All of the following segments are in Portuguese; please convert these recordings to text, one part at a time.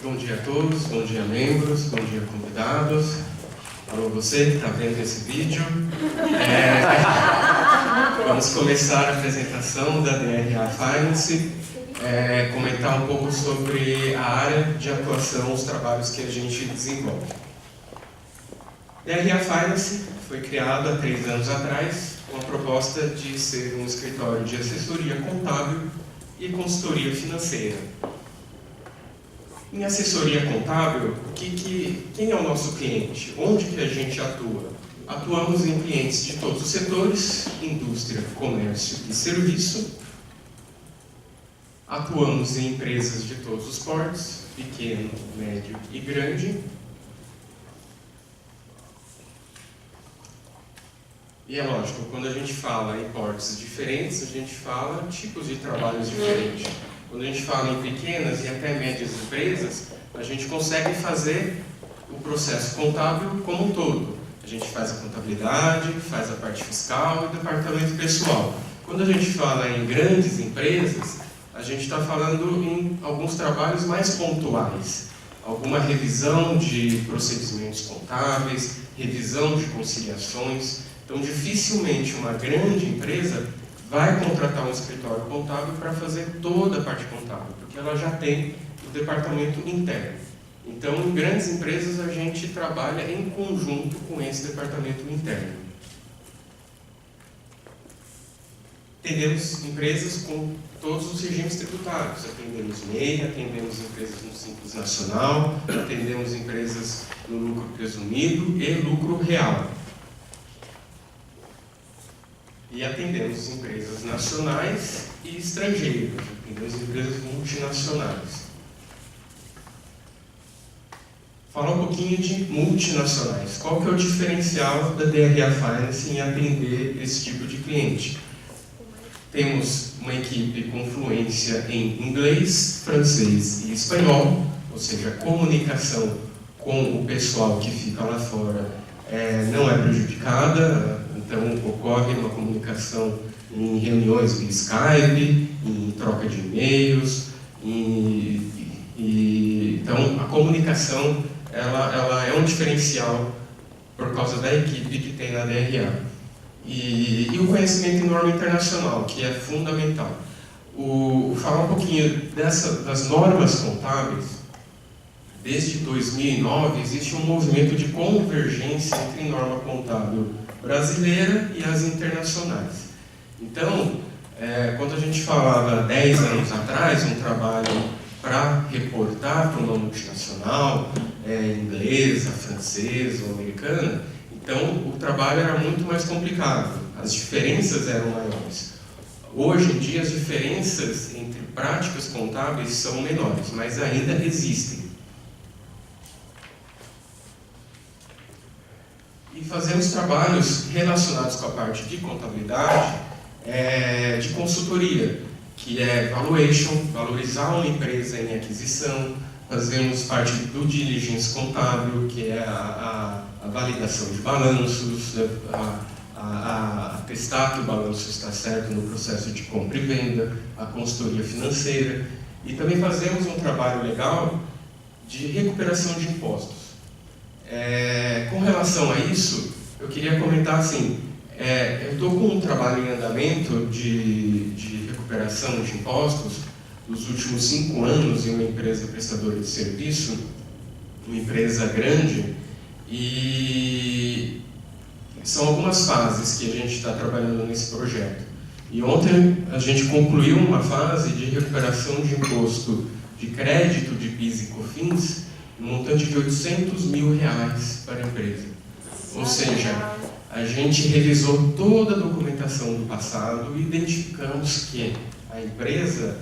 Bom dia a todos, bom dia membros, bom dia convidados. Alô você que está vendo esse vídeo. Vamos começar a apresentação da DRA Finance, comentar um pouco sobre a área de atuação, os trabalhos que a gente desenvolve. DRA Finance foi criada há 3 anos atrás com a proposta de ser um escritório de assessoria contábil e consultoria financeira. Em assessoria contábil, quem é o nosso cliente? Onde que a gente atua? Atuamos em clientes de todos os setores, indústria, comércio e serviço. Atuamos em empresas de todos os portes, pequeno, médio e grande. E é lógico, quando a gente fala em portes diferentes, a gente fala tipos de trabalhos diferentes. Quando a gente fala em pequenas e até médias empresas, a gente consegue fazer o processo contábil como um todo. A gente faz a contabilidade, faz a parte fiscal e o departamento pessoal. Quando a gente fala em grandes empresas, a gente está falando em alguns trabalhos mais pontuais. Alguma revisão de procedimentos contábeis, revisão de conciliações. Então, dificilmente uma grande empresa vai contratar um escritório contábil para fazer toda a parte contábil, porque ela já tem o departamento interno. Então, em grandes empresas, a gente trabalha em conjunto com esse departamento interno. Atendemos empresas com todos os regimes tributários. Atendemos MEI, atendemos empresas no Simples Nacional, atendemos empresas no lucro presumido e lucro real. E atendemos empresas nacionais e estrangeiras, atendemos empresas multinacionais. Falar um pouquinho de multinacionais. Qual que é o diferencial da DRA Finance em atender esse tipo de cliente? Temos uma equipe com fluência em inglês, francês e espanhol, ou seja, a comunicação com o pessoal que fica lá fora não é prejudicada. Então, ocorre uma comunicação em reuniões via Skype, em troca de e-mails. Então, a comunicação ela é um diferencial por causa da equipe que tem na DRA. E o conhecimento em norma internacional, que é fundamental. Falar um pouquinho das normas contábeis. Desde 2009, existe um movimento de convergência entre norma contábil brasileira e as internacionais. Então, quando a gente falava 10 anos atrás, um trabalho para reportar para uma multinacional, inglesa, francesa ou americana, então o trabalho era muito mais complicado, as diferenças eram maiores. Hoje em dia as diferenças entre práticas contábeis são menores, mas ainda existem. E fazemos trabalhos relacionados com a parte de contabilidade, de consultoria, que é valuation, valorizar uma empresa em aquisição. Fazemos parte do diligence contábil, que é a validação de balanços, atestar que o balanço está certo no processo de compra e venda, a consultoria financeira. E também fazemos um trabalho legal de recuperação de impostos. Com relação a isso, eu queria comentar assim, eu estou com um trabalho em andamento de recuperação de impostos dos últimos 5 anos em uma empresa prestadora de serviço, uma empresa grande, e são algumas fases que a gente está trabalhando nesse projeto. E ontem a gente concluiu uma fase de recuperação de imposto de crédito de PIS e COFINS, um montante de R$800 mil para a empresa. Ou seja, a gente revisou toda a documentação do passado e identificamos que a empresa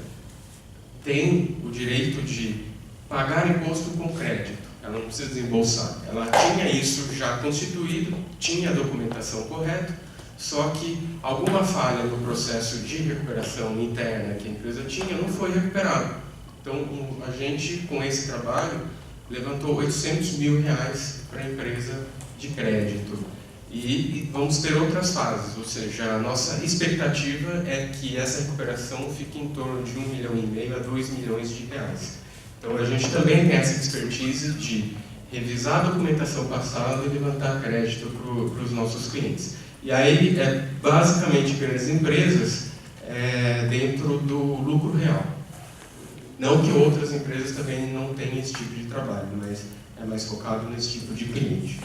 tem o direito de pagar imposto com crédito. Ela não precisa desembolsar. Ela tinha isso já constituído, tinha a documentação correta, só que alguma falha no processo de recuperação interna que a empresa tinha não foi recuperada. Então, a gente, com esse trabalho, levantou R$800 mil para a empresa de crédito. E vamos ter outras fases, ou seja, a nossa expectativa é que essa recuperação fique em torno de R$1,5 milhão a R$2 milhões. Então a gente também tem essa expertise de revisar a documentação passada e levantar crédito para os nossos clientes. E aí, basicamente, grandes empresas dentro do lucro real. Não que outras empresas também não tenham esse tipo de trabalho, mas é mais focado nesse tipo de cliente.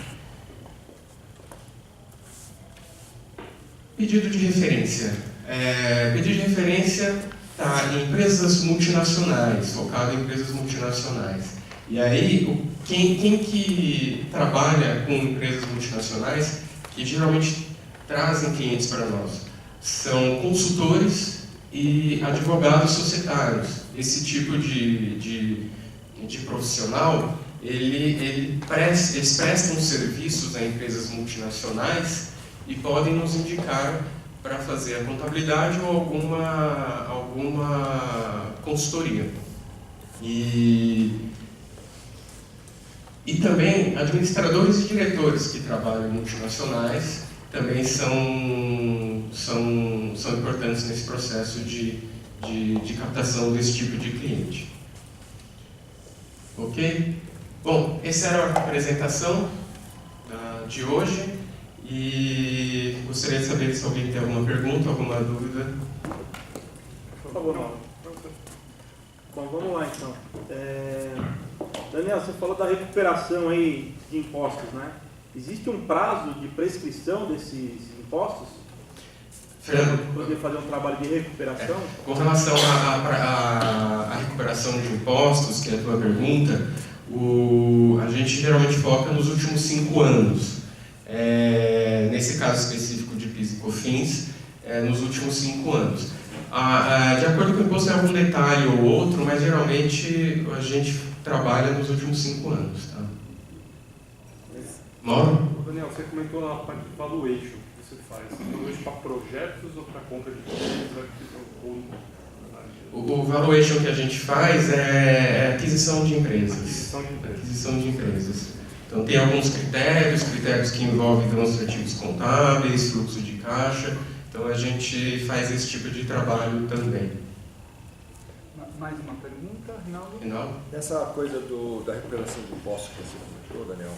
Pedido de referência. Pedido de referência está em empresas multinacionais, focado em empresas multinacionais. E aí, quem que trabalha com empresas multinacionais que geralmente trazem clientes para nós? São consultores e advogados societários. Esse tipo de profissional, eles prestam serviços a empresas multinacionais e podem nos indicar para fazer a contabilidade ou alguma consultoria. E também administradores e diretores que trabalham em multinacionais também são importantes nesse processo de captação desse tipo de cliente. Ok? Bom, essa era a apresentação de hoje e gostaria de saber se alguém tem alguma pergunta, alguma dúvida. Por favor, não. Bom, vamos lá então. Daniel, você falou da recuperação aí de impostos, né? Existe um prazo de prescrição desses impostos? Fernando, poder fazer um trabalho de recuperação? Com relação à recuperação de impostos, que é a tua pergunta, a gente geralmente foca nos últimos 5 anos. Nesse caso específico de PIS e COFINS, nos últimos 5 anos. De acordo com o imposto, é algum detalhe ou outro, mas geralmente a gente trabalha nos últimos 5 anos. Tá? Mauro? Daniel, você comentou na parte de valuation que você faz. Valuation para projetos ou para compra de empresa? O valuation que a gente faz é aquisição de empresas. Aquisição de empresas. Então tem alguns critérios que envolvem demonstrativos contábeis, fluxo de caixa. Então a gente faz esse tipo de trabalho também. Mais uma pergunta, Rinaldo? Rinaldo? Nessa coisa da recuperação de impostos que você comentou, Daniel,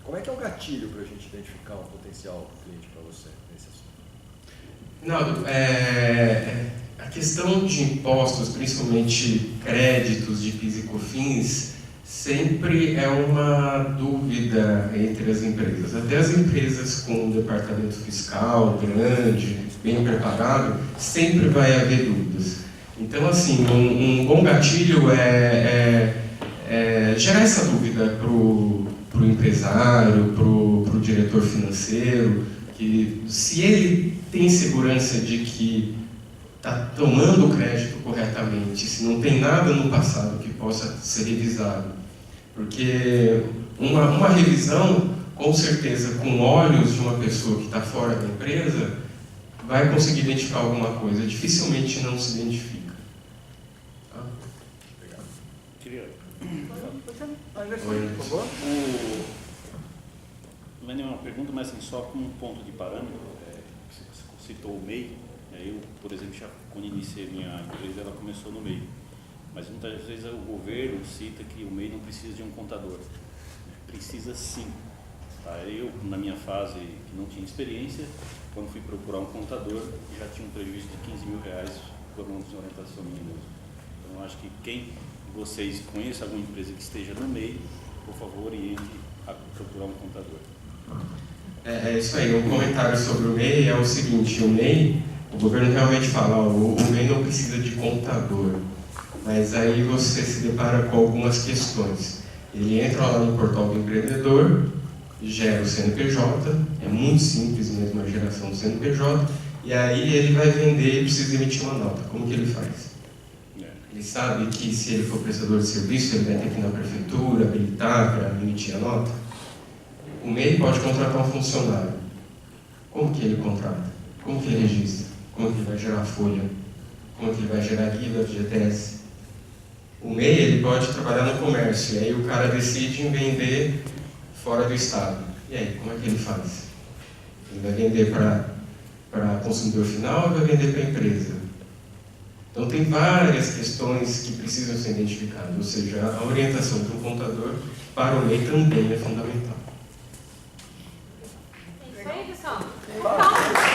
como é que é o gatilho para a gente identificar um potencial cliente para você nesse assunto? Rinaldo, a questão de impostos, principalmente créditos de PIS e COFINS, sempre é uma dúvida entre as empresas. Até as empresas com um departamento fiscal grande, bem preparado, sempre vai haver dúvidas. Então, assim, um bom gatilho é gerar essa dúvida para o empresário, para o diretor financeiro, que se ele tem segurança de que está tomando o crédito corretamente, se não tem nada no passado que possa ser revisado. Porque uma revisão, com certeza, com olhos de uma pessoa que está fora da empresa, vai conseguir identificar alguma coisa. Dificilmente não se identifica. Tá? Obrigado. Por favor. Não é nenhuma pergunta, mas assim, só como um ponto de parâmetro, você citou o MEI. Eu, por exemplo, quando iniciei minha empresa, ela começou no MEI. Mas muitas vezes o governo cita que o MEI não precisa de um contador. Precisa sim. Tá? Eu, na minha fase, que não tinha experiência, quando fui procurar um contador, já tinha um prejuízo de R$15 mil por uma desorientação minha mesmo. Então, eu acho que quem vocês conheçam alguma empresa que esteja no MEI, por favor, oriente a procurar um contador. É isso aí. Um comentário sobre o MEI é o seguinte: o MEI, o governo realmente fala, o MEI não precisa de contador. Mas aí você se depara com algumas questões. Ele entra lá no portal do empreendedor, gera o CNPJ, é muito simples mesmo a geração do CNPJ, e aí ele vai vender e precisa emitir uma nota. Como que ele faz? Ele sabe que se ele for prestador de serviço, ele vai ter que ir na prefeitura, habilitar para emitir a nota. O MEI pode contratar um funcionário. Como que ele contrata? Como que ele registra? Como que ele vai gerar a folha? Como que ele vai gerar guia do FGTS? O MEI ele pode trabalhar no comércio, e aí o cara decide em vender fora do estado. E aí, como é que ele faz? Ele vai vender para consumidor final ou vai vender para a empresa? Então tem várias questões que precisam ser identificadas, ou seja, a orientação de um contador para o MEI também é fundamental. É isso aí, pessoal. Então,